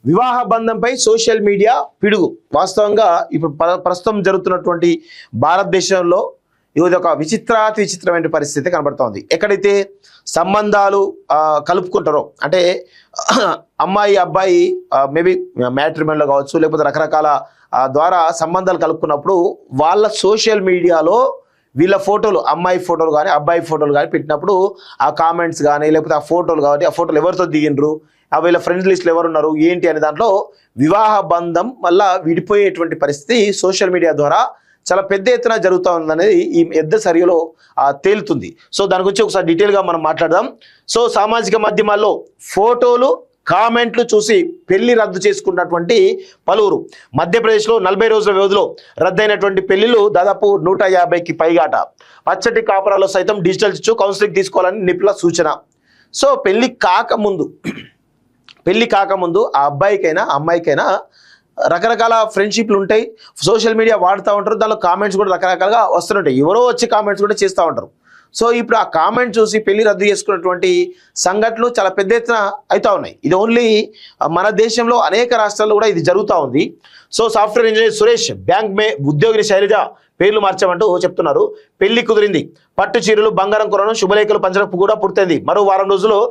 వివాహ బంధంపై social media పిడుగు. వాస్తవంగా ఇప్పుడు ప్రస్తుతం జరుగుతున్నటువంటి భారతదేశంలో ఇది ఒక విచిత్రమైన పరిస్థితి కనబడుతోంది. ఎక్కడైతే సంబంధాలు కలుపుకుంటారో, అంటే అమ్మాయి అబ్బాయి మేబీ మ్యాట్రిమోనీలో కావచ్చు, లేకపోతే రకరకాల ద్వారా సంబంధాలు కలుపుకున్నప్పుడు వాళ్ళ సోషల్ మీడియాలో వీళ్ళ ఫోటోలు, అమ్మాయి ఫోటోలు కానీ అబ్బాయి ఫోటోలు కానీ పెట్టినప్పుడు ఆ కామెంట్స్ కానీ లేకపోతే ఆ ఫోటోలు కాబట్టి ఆ ఫోటోలు ఎవరితో దిగిండ్రు, వీళ్ళ ఫ్రెండ్స్ లిస్టులు ఎవరున్నారు ఏంటి అనే దాంట్లో వివాహ బంధం వల్ల విడిపోయేటువంటి పరిస్థితి సోషల్ మీడియా ద్వారా చాలా పెద్ద ఎత్తున జరుగుతూ ఉందనేది ఈ పెద్ద సర్వేలో తేలుతుంది. సో దాని గురించి ఒకసారి డీటెయిల్గా మనం మాట్లాడదాం. సో సామాజిక మాధ్యమాల్లో ఫోటోలు కామెంట్లు చూసి పెళ్లి రద్దు చేసుకున్నటువంటి పలువురు. మధ్యప్రదేశ్లో 40 రోజుల వ్యవధిలో రద్దయినటువంటి పెళ్లిళ్ళు దాదాపు 150కి పైగాట. పచ్చటి కాపురాల్లో సైతం డిజిటల్ చిచ్చు కౌన్సిలింగ్ తీసుకోవాలని నిపుణుల సూచన. సో పెళ్లి కాకముందు ఆ అబ్బాయికైనా అమ్మాయికైనా రకరకాల ఫ్రెండ్షిప్లు ఉంటాయి, సోషల్ మీడియా వాడుతూ ఉంటారు, దానిలో కామెంట్స్ కూడా రకరకాలుగా వస్తుంటాయి, ఎవరో వచ్చి కామెంట్స్ కూడా చేస్తూ ఉంటారు. సో ఇప్పుడు ఆ కామెంట్ చూసి పెళ్లి రద్దు చేసుకున్నటువంటి సంఘటనలు చాలా పెద్ద ఎత్తున అవుతూ ఉన్నాయి. ఇది ఓన్లీ మన దేశంలో అనేక రాష్ట్రాల్లో కూడా ఇది జరుగుతూ ఉంది. So software engineer Suresh, bank ఉద్యోగిని శైలజ పేర్లు మార్చామంటూ చెప్తున్నారు. పెళ్లి కుదిరింది, పట్టు చీరలు బంగారం కొనడం శుభలేఖలు పంచడం కూడా పూర్తయింది. మరో వారం రోజుల్లో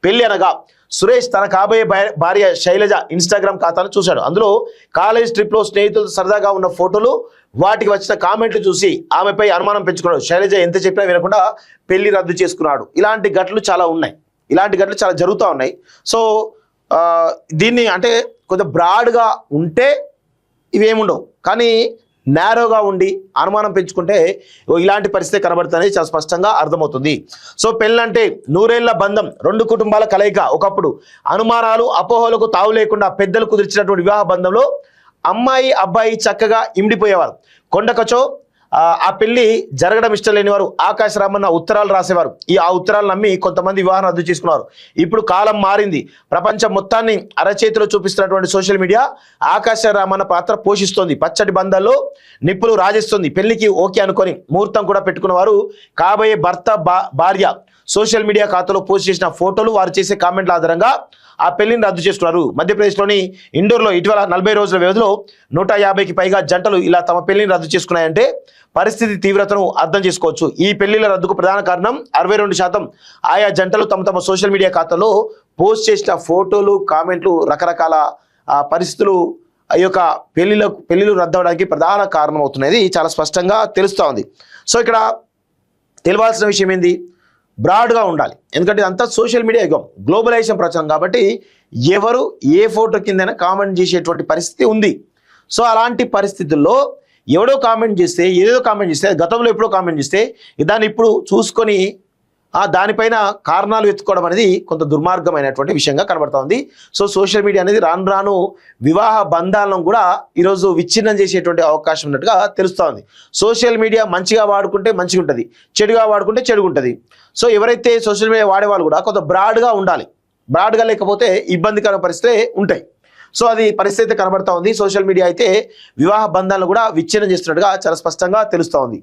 పెళ్లి అనగా సురేష్ తన కాబోయే భార్య శైలజ ఇన్స్టాగ్రామ్ ఖాతాను చూశాడు. అందులో కాలేజ్ ట్రిప్లో స్నేహితులతో సరదాగా ఉన్న ఫోటోలు, వాటికి వచ్చిన కామెంట్లు చూసి ఆమెపై అనుమానం పెంచుకున్నాడు. శైలజ ఎంత చెప్పినా వినకుండా పెళ్లి రద్దు చేసుకున్నాడు. ఇలాంటి ఘటనలు చాలా ఉన్నాయి, ఇలాంటి ఘటనలు చాలా జరుగుతూ ఉన్నాయి. సో దీన్ని అంటే కొంచెం బ్రాడ్గా ఉంటే ఇవేముండవు, కానీ నేరోగా ఉండి అనుమానం పెంచుకుంటే ఇలాంటి పరిస్థితి కనబడుతుంది, చాలా స్పష్టంగా అర్థమవుతుంది. సో పెళ్ళంటే 100 ఏళ్ల బంధం, 2 కుటుంబాల కలయిక. ఒకప్పుడు అనుమానాలు అపోహలకు తావు లేకుండా పెద్దలు కుదిర్చినటువంటి వివాహ బంధంలో అమ్మాయి అబ్బాయి చక్కగా ఇమిడిపోయేవారు. కొండకచో ఆ పెళ్లి జరగడం ఇష్టం లేని వారు ఆకాశ రామన్న ఉత్తరాలు రాసేవారు. ఆ ఉత్తరాలు నమ్మి కొంతమంది వివాహం రద్దు చేసుకున్నారు. ఇప్పుడు కాలం మారింది, ప్రపంచం మొత్తాన్ని అరచేతిలో చూపిస్తున్నటువంటి సోషల్ మీడియా ఆకాశ రామన్న పాత్ర పోషిస్తోంది. పచ్చటి బంధాల్లో నిప్పులు రాజేస్తుంది. పెళ్లికి ఓకే అనుకొని ముహూర్తం కూడా పెట్టుకున్న వారు కాబోయే భర్త భార్య సోషల్ మీడియా ఖాతాలో పోస్ట్ చేసిన ఫోటోలు, వారు చేసే కామెంట్ల ఆధారంగా ఆ పెళ్లిని రద్దు చేసుకున్నారు. మధ్యప్రదేశ్లోని ఇండోర్లో ఇటీవల 40 రోజుల వ్యవధిలో 150కి పైగా జంటలు ఇలా తమ పెళ్లిని రద్దు చేసుకున్నాయంటే పరిస్థితి తీవ్రతను అర్థం చేసుకోవచ్చు. ఈ పెళ్లిల రద్దుకు ప్రధాన కారణం 62% ఆయా జంటలు తమ సోషల్ మీడియా ఖాతాలో పోస్ట్ చేసిన ఫోటోలు, కామెంట్లు, రకరకాల పరిస్థితులు ఈ యొక్క పెళ్లిలు రద్దవడానికి ప్రధాన కారణం అవుతున్నది చాలా స్పష్టంగా తెలుస్తూ ఉంది. సో ఇక్కడ తెలియాల్సిన విషయం ఏంది, బ్రాడ్గా ఉండాలి. ఎందుకంటే అంతా సోషల్ మీడియా యుగం, గ్లోబలైజేషన్ ప్రచారం కాబట్టి ఎవరు ఏ ఫోటో కిందైనా కామెంట్ చేసేటువంటి పరిస్థితి ఉంది. సో అలాంటి పరిస్థితుల్లో ఎవడో కామెంట్ చేస్తే, ఏదో కామెంట్ చేస్తే, గతంలో ఎప్పుడో కామెంట్ చేస్తే దాన్ని ఇప్పుడు చూసుకొని దానిపైన కారణాలు వెతుక్కోవడం అనేది కొంత దుర్మార్గమైనటువంటి విషయంగా కనబడుతోంది. సో సోషల్ మీడియా అనేది రాను వివాహ బంధాలను కూడా ఈరోజు విచ్ఛిన్నం చేసేటువంటి అవకాశం ఉన్నట్టుగా తెలుస్తోంది. సోషల్ మీడియా మంచిగా వాడుకుంటే మంచిగా ఉంటుంది, చెడుగా వాడుకుంటే చెడుగా ఉంటుంది. సో ఎవరైతే సోషల్ మీడియా వాడేవాళ్ళు కూడా కొంత బ్రాడ్గా ఉండాలి, బ్రాడ్గా లేకపోతే ఇబ్బందికర పరిస్థితులే ఉంటాయి. సో అది పరిస్థితి కనబడతా ఉంది. సోషల్ మీడియా అయితే వివాహ బంధాలను కూడా విచ్ఛిన్నం చేస్తున్నట్టుగా చాలా స్పష్టంగా తెలుస్తూ ఉంది.